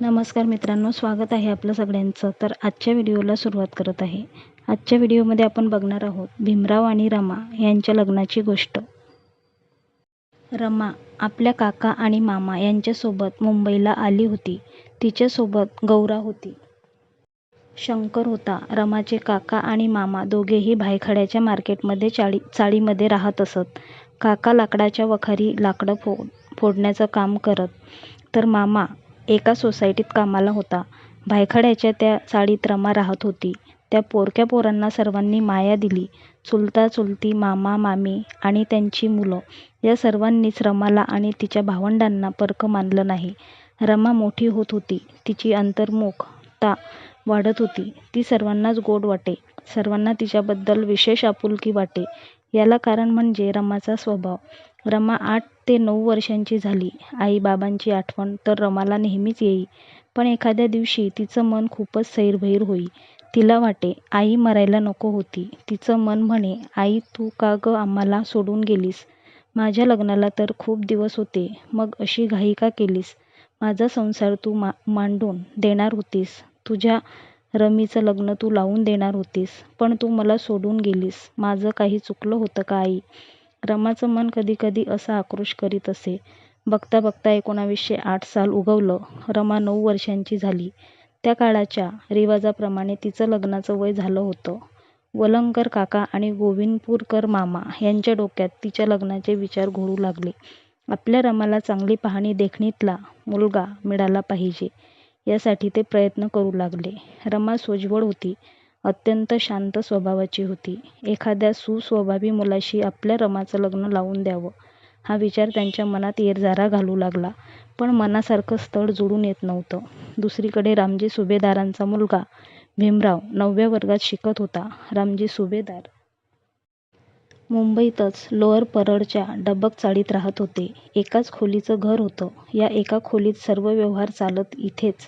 नमस्कार मित्रांनो, स्वागत आहे आपलं सगळ्यांचं. तर आजच्या व्हिडिओला सुरुवात करत आहे. आजच्या व्हिडिओमध्ये आपण बघणार आहोत भीमराव आणि रमा यांच्या लग्नाची गोष्ट. रमा आपल्या काका आणि मामा यांच्यासोबत मुंबईला आली होती. तिच्यासोबत गौरा होती. शंकर होता. रमाचे काका आणि मामा दोघेही भायखळ्याच्या मार्केटमध्ये चाळीमध्ये राहत असत. काका लाकडाच्या वखारी लाकडं फोडण्याचं काम करत, तर मामा एका सोसायटीत कामाला होता. भायखळ्याच्या त्या चाळीत रमा राहत होती. त्या पोरक्या पोरांना सर्वांनी माया दिली. चुलता चुलती, मामा मामी आणि त्यांची मुलं या सर्वांनीच रमाला आणि तिच्या भावंडांना परकं मानलं नाही. रमा मोठी होत होती. तिची अंतर्मुखता वाढत होती. ती सर्वांनाच गोड वाटे. सर्वांना तिच्याबद्दल विशेष आपुलकी वाटे. याला कारण म्हणजे रमाचा स्वभाव. रमा 8 ते 9 वर्षांची झाली. आई बाबांची आठवण तर रमाला नेहमीच येई. पण एखाद्या दिवशी तिचं मन खूपच सैरभैर होई. तिला वाटे आई मरायला नको होती. तिचं मन म्हणे, आई तू का गं आम्हाला सोडून गेलीस? माझ्या लग्नाला तर खूप दिवस होते, मग अशी घाई का केलीस? माझा संसार तू मांडून देणार होतीस. तुझ्या रमीचं लग्न तू लावून देणार होतीस, पण तू मला सोडून गेलीस. माझं काही चुकलं होतं का आई? रमाचं मन कधी कधी असा आक्रोश करीत असे. बघता बघता 1908 साल उगवलं. रमा 9 वर्षांची झाली. त्या काळाच्या रिवाजाप्रमाणे तिचं लग्नाचं वय झालं होतं. वलंगकर काका आणि गोविंदपूरकर मामा यांच्या डोक्यात तिच्या लग्नाचे विचार घोळू लागले. आपल्या रमाला चांगली पाहणी देखणीतला मुलगा मिळाला पाहिजे, यासाठी ते प्रयत्न करू लागले. रमा सोज्वळ होती. अत्यंत शांत स्वभावाची होती. एखाद्या सुस्वभावी मुलाशी आपल्या रमाचं लग्न लावून द्यावं, हा विचार त्यांच्या मनात येरझारा घालू लागला. पण मनासारखं स्थळ जुळून येत नव्हतं. दुसरीकडे रामजी सुभेदारांचा मुलगा भीमराव 9व्या वर्गात शिकत होता. रामजी सुभेदार मुंबईतच लोअर परळच्या डबक चाळीत राहत होते. एकाच खोलीचं घर होतं. या एका खोलीत सर्व व्यवहार चालत. इथेच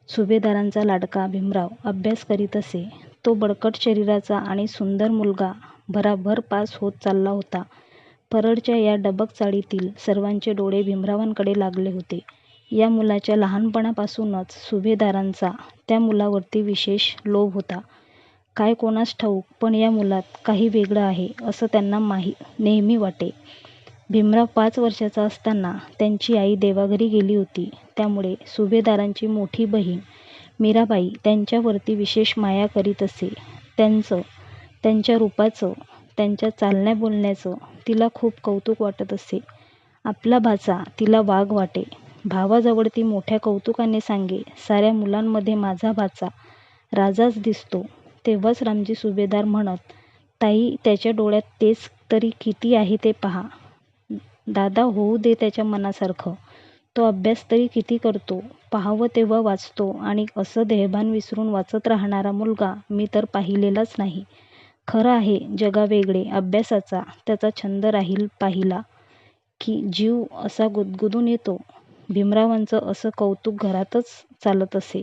सुभेदारांचा लाडका भीमराव अभ्यास करीत असे. तो बळकट शरीराचा आणि सुंदर मुलगा भराभर पास होत चालला होता. परळच्या या डबक चाळीतील सर्वांचे डोळे भीमरावांकडे लागले होते. या मुलाच्या लहानपणापासूनच सुभेदारांचा त्या मुलावरती विशेष लोभ होता. काय कोणास ठाऊक, पण या मुलात काही वेगळं आहे असं त्यांना नेहमी वाटे. भीमराव 5 वर्षाचा असताना त्यांची आई देवाघरी गेली होती. त्यामुळे सुभेदारांची मोठी बहीण मीराबाई त्यांच्यावरती विशेष माया करीत असे. त्यांच्या रूपाचं, त्यांच्या चालण्या बोलण्याचं तिला खूप कौतुक वाटत असे. आपला भाचा तिला वाघ वाटे. भावाजवळ ती मोठ्या कौतुकाने सांगे, साऱ्या मुलांमध्ये माझा भाचा राजाच दिसतो. तेव्हाच रामजी सुभेदार म्हणत, ताई त्याच्या डोळ्यात तेच तरी किती आहे ते पहा. दादा होऊ दे त्याच्या मनासारखं. तो अभ्यास तरी किती करतो. पाहावं तेव्हा वाचतो आणि असं देहभान विसरून वाचत राहणारा मुलगा मी तर पाहिलेलाच नाही. खरं आहे जगावेगळे अभ्यासाचा त्याचा छंद राहील पाहिला की जीव असा गुदगुदून येतो. भीमरावांचं असं कौतुक घरातच चालत असे.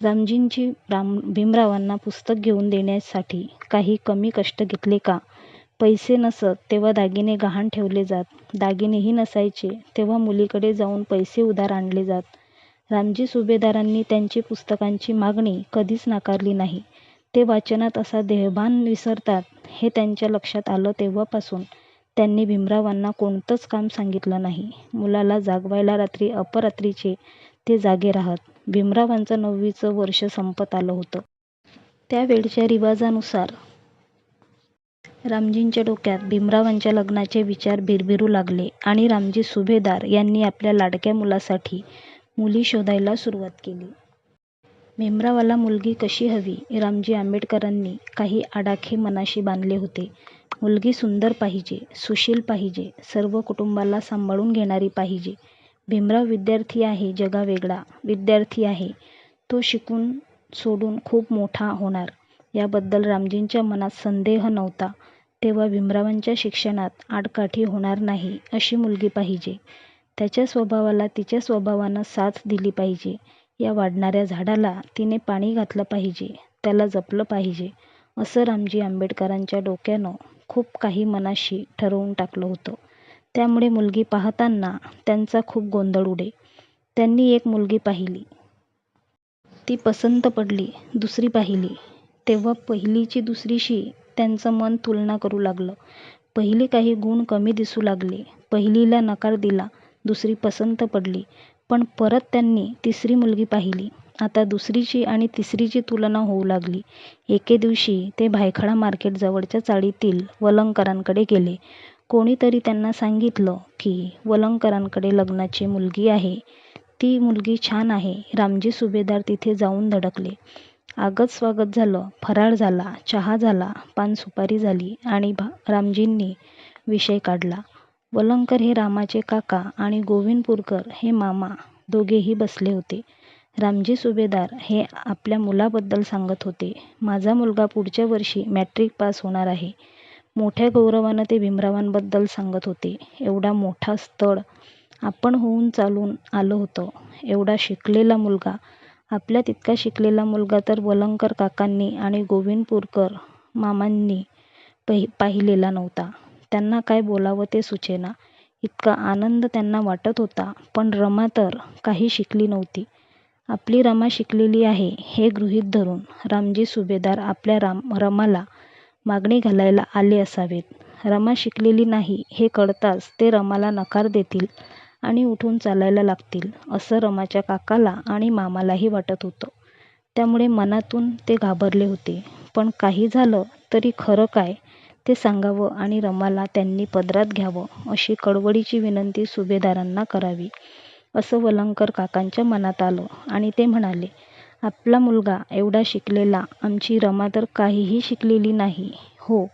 भीमरावांना पुस्तक घेऊन देण्यासाठी काही कमी कष्ट घेतले का? पैसे नसत तेव्हा दागिने गहाण ठेवले जात. दागिनेही नसायचे तेव्हा मुलीकडे जाऊन पैसे उधार आणले जात. रामजी सुभेदारांनी त्यांची पुस्तकांची मागणी कधीच नाकारली नाही. ते वाचनात असा देहभान विसरतात हे त्यांच्या लक्षात आलं तेव्हापासून त्यांनी भीमरावांना कोणतंच काम सांगितलं नाही. मुलाला जागवायला रात्री अपरात्रीचे ते जागे राहत. भीमरावांचं 9वीचं वर्ष संपत आलं होतं. त्यावेळच्या रिवाजानुसार रामजींच्या डोक्यात भीमरावांच्या लग्नाचे विचार भिरभिरू लागले आणि रामजी सुभेदार यांनी आपल्या लाडक्या मुलासाठी मुली शोधायला सुरुवात केली. भीमरावाला मुलगी कशी हवी? रामजी आंबेडकरांनी काही आडाखे मनाशी बांधले होते. मुलगी सुंदर पाहिजे, सुशील पाहिजे, सर्व कुटुंबाला सांभाळून घेणारी पाहिजे. भीमराव विद्यार्थी आहे, जगावेगळा विद्यार्थी आहे. तो शिकून सोडून खूप मोठा होणार याबद्दल रामजींच्या मनात संदेह नव्हता. तेव्हा भीमरावांच्या शिक्षणात आडकाठी होणार नाही अशी मुलगी पाहिजे. त्याच्या स्वभावाला तिच्या स्वभावानं साथ दिली पाहिजे. या वाढणाऱ्या झाडाला तिने पाणी घातलं पाहिजे, त्याला जपलं पाहिजे, असं रामजी आंबेडकरांच्या डोक्यानं खूप काही मनाशी ठरवून टाकलं होतं. त्यामुळे मुलगी पाहताना त्यांचा खूप गोंधळ उडे. त्यांनी एक मुलगी पाहिली. ती पसंत पडली, दुसरी पाहिली. तेव्हा पहिलीची दुसरीशी त्यांचं मन तुलना करू लागलं. पहिली काही गुण कमी दिसू लागले. पहिलीला नकार दिला, दुसरी पसंत पडली. पण परत त्यांनी तिसरी मुलगी पाहिली. आता दुसरीची आणि तिसरीची तुलना होऊ लागली. एके दिवशी ते भायखळा मार्केट जवळच्या चाळीतील वलंगकरांकडे गेले. कोणीतरी त्यांना सांगितलं की वलंगकरांकडे लग्नाची मुलगी आहे. ती मुलगी छान आहे. रामजी सुभेदार तिथे जाऊन धडकले. आगत स्वागत झालं, फराळ झाला, चहा झाला, पान सुपारी झाली आणि रामजींनी विषय काढला. वलंगकर हे रामाचे काका आणि गोविंदपूरकर हे मामा दोघेही बसले होते. रामजी सुभेदार हे आपल्या मुलाबद्दल सांगत होते. माझा मुलगा पुढच्या वर्षी मॅट्रिक पास होणार आहे. मोठ्या गौरवानं ते भीमरावांबद्दल सांगत होते. एवढा मोठा स्थळ आपण होऊन चालून आलं होतं. एवढा शिकलेला मुलगा, आपल्या तितका शिकलेला मुलगा तर वलंगकर काकांनी आणि गोविंदपूरकर मामांनी पाहिलेला नव्हता. त्यांना काय बोलावं ते सुचेना. इतका आनंद त्यांना वाटत होता. पण रमा तर काही शिकली नव्हती. आपली रमा शिकलेली आहे हे गृहीत धरून रामजी सुभेदार आपल्या रमाला मागणी घालायला आले असावेत. रमा शिकलेली नाही हे कळताच ते रमाला नकार देतील आणि उठून चालायला लागतील असं रमाच्या काकाला आणि मामालाही वाटत होतं. त्यामुळे मनातून ते घाबरले होते. पण काही झालं तरी खरं काय ते सांगावं आणि रमाला त्यांनी पदरात घ्यावं अशी कळवळीची विनंती सुभेदारांना करावी असं वलंगकर काकांच्या मनात आलं आणि ते म्हणाले, आपला मुलगा एवढा शिकलेला, आमची रमा तर काहीही शिकलेली नाही. हो,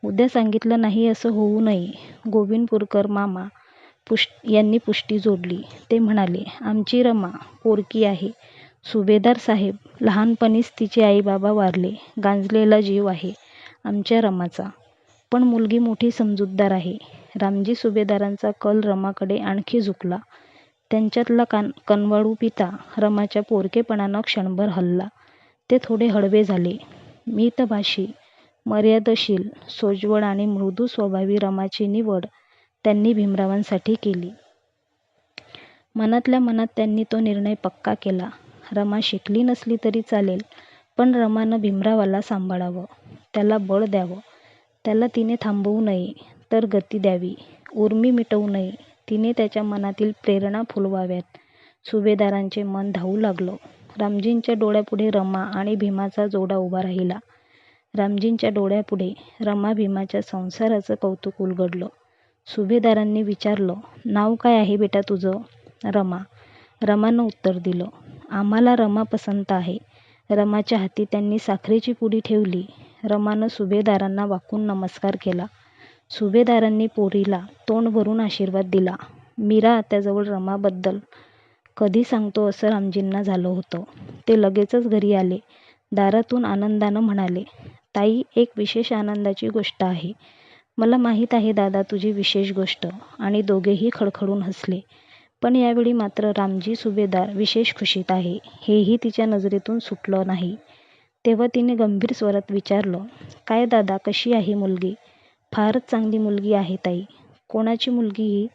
उद्या सांगितलं नाही असं होऊ नये. गोविंदपूरकर मामा यांनी पुष्टी जोडली. ते म्हणाले, आमची रमा पोरकी आहे. सुभेदार साहेब, लहानपणीच तिचे आई-बाबा वारले. गांजलेला जीव आहे आमच्या रमाचा. पण मुलगी मोठी समजूतदार आहे. रामजी सुभेदारांचा कल रमाकडे आणखी झुकला. त्यांच्यातला कनवाळू पिता रमाच्या पोरकेपणानं क्षणभर हलला. ते थोडे हळवे झाले. मितभाषी, मर्यादशील, सोज्वळ आणि मृदू स्वभावी रमाची निवड त्यांनी भीमरावांसाठी केली. मनातल्या मनात त्यांनी तो निर्णय पक्का केला. रमा शिकली नसली तरी चालेल, पण रमानं भीमरावाला सांभाळावं, त्याला बळ द्यावं. त्याला तिने थांबवू नये, तर गती द्यावी. उर्मी मिटवू नये, तिने त्याच्या मनातील प्रेरणा फुलवाव्यात. सुभेदारांचे मन धावू लागलं. रामजींच्या डोळ्यापुढे रमा आणि भीमाचा जोडा उभा राहिला. रामजींच्या डोळ्यापुढे रमा भीमाच्या संसाराचं कौतुक उलगडलं. सुभेदारांनी विचारलं, नाव काय आहे बेटा तुझं? रमा. रमानं उत्तर दिलं, आम्हाला रमा पसंत आहे. रमाच्या हाती त्यांनी साखरेची पुडी ठेवली. रमानं सुभेदारांना वाकून नमस्कार केला. सुभेदारांनी पोरीला तोंड भरून आशीर्वाद दिला. मीरा त्याजवळ रमाबद्दल कधी सांगतो असं रामजींना झालं होतं. ते लगेचच घरी आले. दारातून आनंदानं म्हणाले, ताई, एक विशेष आनंदाची गोष्ट आहे. मला माहीत आहे दादा तुझी विशेष गोष्ट. आणि दोघेही खडखडून हसले. पण यावेळी मात्र रामजी सुभेदार विशेष खुशीत आहे हेही तिच्या नजरेतून सुटलं नाही. तेव्हा तिने गंभीर स्वरात विचारलं, काय दादा, कशी आहे मुलगी? फारच चांगली मुलगी आहे ताई. कोणाची मुलगी ही?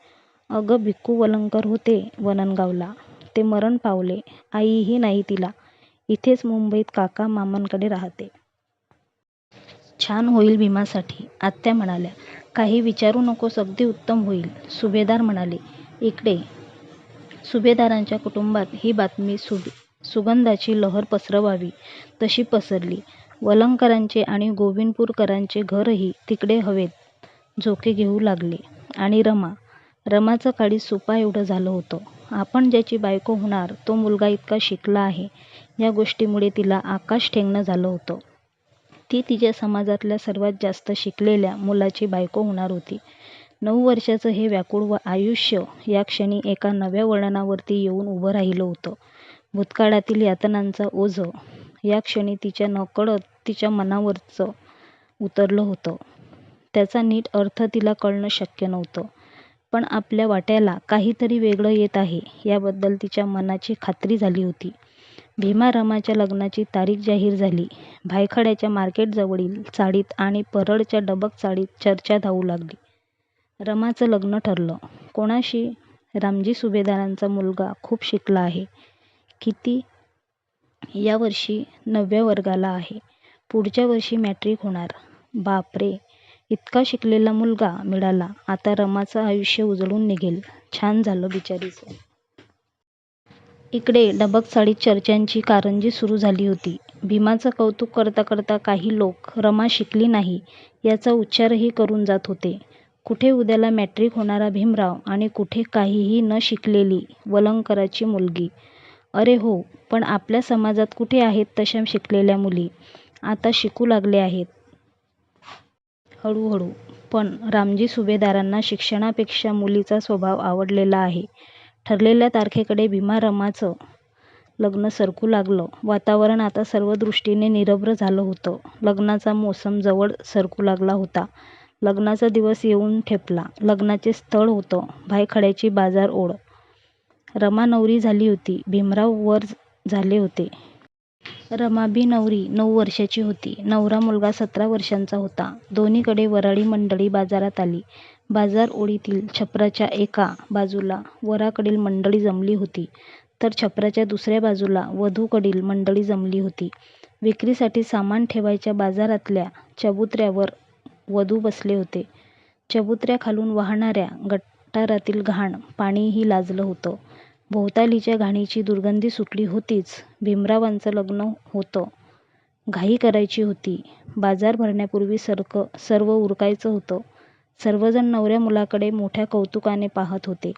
अगं, भिक्खू वलंगकर होते वननगावला. ते मरण पावले. आईही नाही तिला. इथेच मुंबईत काका मामांकडे राहते. छान होईल भीमासाठी, आत्या म्हणाल्या. काही विचारू नकोस, अगदी उत्तम होईल. सुभेदार म्हणाले. इकडे सुभेदारांच्या कुटुंबात ही बातमी सुगंधाची लहर पसरवावी तशी पसरली. वलंगकरांचे आणि गोविंदपूरकरांचे घरही तिकडे हवेत झोके घेऊ लागले. आणि रमाचं काळीज सुपा एवढं झालं होतं. आपण ज्याची बायको होणार तो मुलगा इतका शिकला आहे या गोष्टीमुळे तिला आकाश ठेंगणं झालं होतं. ती तिच्या समाजातल्या सर्वात जास्त शिकलेल्या मुलाची बायको होणार होती. 9 वर्षाचं हे व्याकुळ आयुष्य या क्षणी एका नव्या वळणावरती येऊन उभं राहिलं होतं. भूतकाळातील यातनांचं ओझं या क्षणी तिच्या नकळत तिच्या मनावरचं उतरलं होतं. त्याचा नीट अर्थ तिला कळणं शक्य नव्हतं. पण आपल्या वाट्याला काहीतरी वेगळं येत आहे याबद्दल तिच्या मनाची खात्री झाली होती. भीमा रमाच्या लग्नाची तारीख जाहीर झाली. भायखळ्याच्या मार्केटजवळील चाळीत आणि परळच्या डबक चाळीत चर्चा धावू लागली. रमाचं लग्न ठरलं. कोणाशी? रामजी सुभेदारांचा मुलगा खूप शिकला आहे. किती? यावर्षी 9व्या वर्गाला आहे. पुढच्या वर्षी मॅट्रिक होणार. बापरे, इतका शिकलेला मुलगा मिळाला. आता रमाचं आयुष्य उजळून निघेल. छान झालं बिचारीचं. इकडे डबक चाळीत चर्चांची कारंजी सुरू झाली होती. भीमाचं कौतुक करता करता काही लोक रमा शिकली नाही याचा उच्चारही करून जात होते. कुठे उद्याला मॅट्रिक होणारा भीमराव आणि कुठे काहीही न शिकलेली वलंगकराची मुलगी. अरे हो, पण आपल्या समाजात कुठे आहेत तशा शिकलेल्या मुली? आता शिकू लागले आहेत हळूहळू. पण रामजी सुभेदारांना शिक्षणापेक्षा मुलीचा स्वभाव आवडलेला आहे. ठरलेल्या तारखेकडे भीमा रमाचं लग्न सरकू लागलं. वातावरण आता सर्व दृष्टीने निरभ्र झालं होतं. लग्नाचा मोसम जवळ सरकू लागला होता. लग्नाचा दिवस येऊन ठेपला. लग्नाचे स्थळ होतं भायखळ्याची बाजार ओढ. रमा नवरी झाली होती. भीमराव वर झाले होते. रमा बी नवरी 9 वर्षाची होती. नवरा मुलगा 17 वर्षांचा होता. दोन्हीकडे वऱ्हाडी मंडळी बाजारात आली. बाजार ओढीतील छपराच्या एका बाजूला वराकडील मंडळी जमली होती, तर छपराच्या दुसऱ्या बाजूला वधूकडील मंडळी जमली होती. विक्रीसाठी सामान ठेवायच्या बाजारातल्या चबुतऱ्यावर वधू बसले होते. चबुतऱ्याखालून वाहणाऱ्या गटारातील घाण पाणीही लाजलं होतं. भोवतालीच्या घाणीची दुर्गंधी सुटली होतीच. भीमरावांचं लग्न होतं. घाई करायची होती. बाजार भरण्यापूर्वी सर्व उरकायचं होतं. सर्वजण नवऱ्या मुलाकडे मोठ्या कौतुकाने पाहत होते.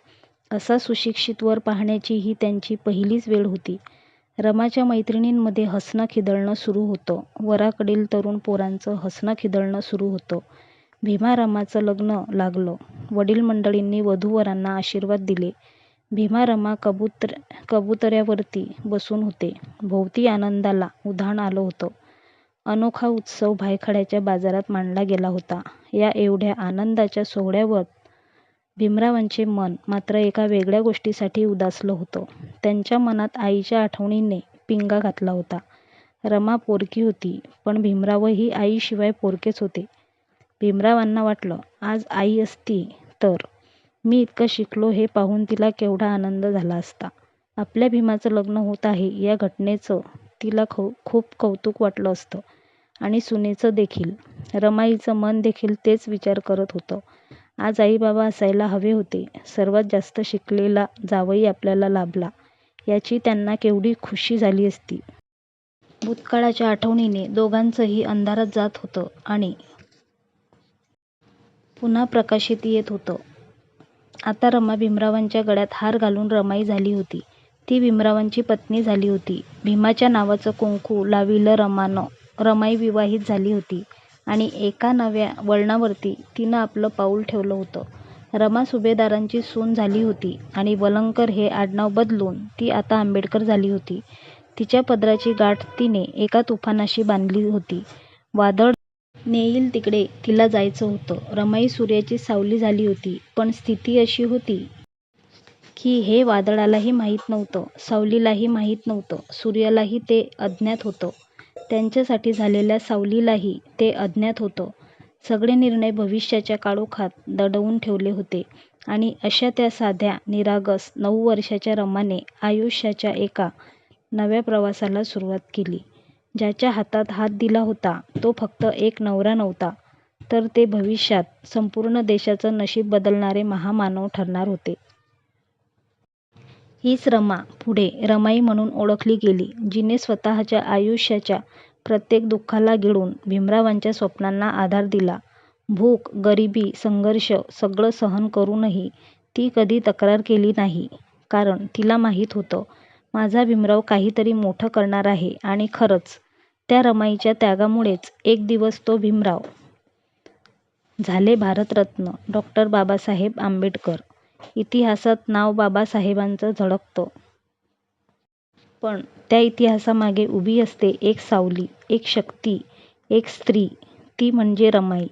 असा सुशिक्षित वर पाहण्याची ही त्यांची पहिलीच वेळ होती. रमाच्या मैत्रिणींमध्ये हसणं खिदळणं सुरू होतं. वराकडील तरुण पोरांचं हसणं खिदळणं सुरू होतं. भीमा रमाचं लग्न लागलं. वडील मंडळींनी वधूवरांना आशीर्वाद दिले. भीमा रमा कबुतऱ्यावरती बसून होते. भोवती आनंदाला उधाण आलं होतं. अनोखा उत्सव भायखळ्याच्या बाजारात मांडला गेला होता. या एवढ्या आनंदाच्या सोहळ्यावर भीमरावांचे मन मात्र एका वेगळ्या गोष्टीसाठी उदासलं होतं. त्यांच्या मनात आईच्या आठवणीने पिंगा घातला होता. रमा पोरकी होती, पण भीमरावही आईशिवाय पोरकेच होते. भीमरावांना वाटलं, आज आई असती तर मी इतकं शिकलो हे पाहून तिला केवढा आनंद झाला असता. आपल्या भीमाचं लग्न होत आहे या घटनेचं तिला खूप कौतुक वाटलं असतं. आणि सुनेचं देखील. रमाईचं मन देखील तेच विचार करत होतं. आज आई बाबा असायला हवे होते. सर्वात जास्त शिकलेला जावई आपल्याला लाभला याची त्यांना केवढी खुशी झाली असती. भूतकाळाच्या आठवणीने दोघांचंही अंधारात जात होतं आणि पुन्हा प्रकाशित येत होतं. आता रमा भीमरावांच्या गळ्यात हार घालून रमाई झाली होती. ती भीमरावांची पत्नी झाली होती. भीमाच्या नावाचं कुंकू लाविलं रमानं. रमाई विवाहित झाली होती आणि एका नव्या वळणावरती तिनं आपलं पाऊल ठेवलं होतं. रमा सुभेदारांची सून झाली होती आणि वलंगकर हे आडनाव बदलून ती आता आंबेडकर झाली होती. तिच्या पदराची गाठ तिने एका तुफानाशी बांधली होती. वादळ नेईल तिकडे तिला जायचं होतं. रमाई सूर्याची सावली झाली होती. पण स्थिती अशी होती की हे वादळालाही माहीत नव्हतं, सावलीलाही माहीत नव्हतं, सूर्यालाही ते अज्ञात होतं. त्यांच्यासाठी झालेल्या सावलीलाही ते अज्ञात होतं. सगळे निर्णय भविष्याच्या काळोखात दडवून ठेवले होते. आणि अशा त्या साध्या निरागस 9 वर्षाच्या रमाने आयुष्याच्या एका नव्या प्रवासाला सुरुवात केली. ज्याच्या हातात हात दिला होता तो फक्त एक नवरा नव्हता, तर ते भविष्यात संपूर्ण देशाचं नशीब बदलणारे महामानव ठरणार होते. हीच रमा पुढे रमाई म्हणून ओळखली गेली, जिने स्वतःच्या आयुष्याच्या प्रत्येक दुःखाला गिळून भीमरावांच्या स्वप्नांना आधार दिला. भूक, गरिबी, संघर्ष सगळं सहन करूनही ती कधी तक्रार केली नाही. कारण तिला माहीत होतं, माझा भीमराव काहीतरी मोठं करणार आहे. आणि खरंच त्या रमाईच्या त्यागामुळेच एक दिवस तो भीमराव झाले भारतरत्न डॉ. बाबासाहेब आंबेडकर. इतिहासात नाव बाबासाहेबांचं झळकतं. पण त्या इतिहासामागे उभी असते एक सावली, एक शक्ती, एक स्त्री, ती म्हणजे रमाई.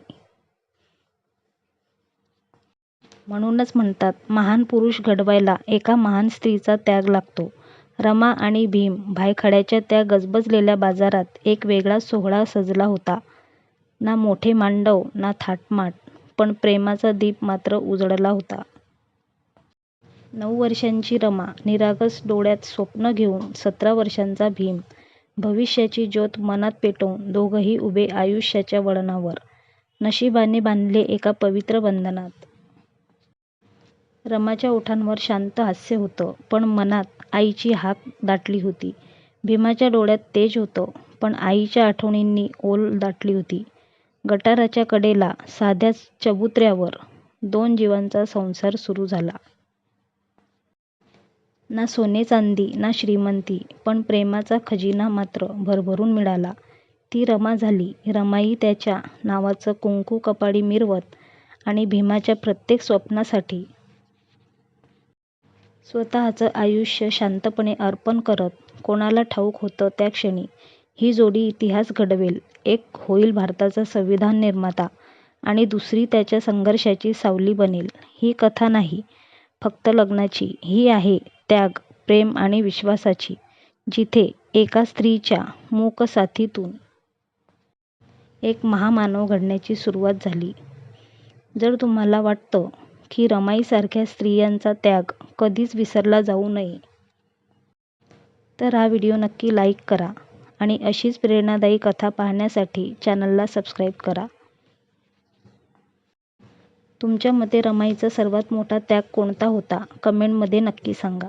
म्हणूनच म्हणतात, महान पुरुष घडवायला एका महान स्त्रीचा त्याग लागतो. रमा आणि भीम भायखळ्याच्या त्या गजबजलेल्या बाजारात एक वेगळाच सोहळा सजला होता. ना मोठे मांडव, ना थाटमाट, पण प्रेमाचा दीप मात्र उजळला होता. 9 वर्षांची रमा निरागस डोळ्यात स्वप्न घेऊन 17 वर्षांचा भीम भविष्याची ज्योत मनात पेटवून दोघंही उभे आयुष्याच्या वळणावर, नशिबाने बांधले एका पवित्र बंधनात. रमाच्या ओठांवर शांत हास्य होतं, पण मनात आईची हाक दाटली होती. भीमाच्या डोळ्यात तेज होतं, पण आईच्या आठवणींनी ओल दाटली होती. गटाराच्या कडेला साध्या चबुतऱ्यावर 2 जीवांचा संसार सुरू झाला. ना सोने चांदी ना श्रीमंती, पण प्रेमाचा खजिना मात्र भरभरून मिळाला. ती रमा झाली. रमाई त्याच्या नावाचं कुंकू कपाळी मिरवत आणि भीमाच्या प्रत्येक स्वप्नासाठी स्वतःचं आयुष्य शांतपणे अर्पण करत. कोणाला ठाऊक होतं त्या क्षणी ही जोडी इतिहास घडवेल. एक होईल भारताचा संविधान निर्माता आणि दुसरी त्याच्या संघर्षाची सावली बनेल. ही कथा नाही फक्त लग्नाची, ही आहे त्याग, प्रेम आणि विश्वासाची, जिथे एका स्त्रीच्या मूक साथीतून एक महामानव घडण्याची सुरुवात झाली. जर तुम्हाला वाटतं की रमाईसारख्या स्त्रियांचा त्याग कधीच विसरला जाऊ नये, तर हा व्हिडिओ नक्की लाईक करा आणि अशीच प्रेरणादायी कथा पाहण्यासाठी चॅनलला सबस्क्राईब करा. तुमच्या मते रमाईचा सर्वात मोठा त्याग कोणता होता? कमेंटमध्ये नक्की सांगा.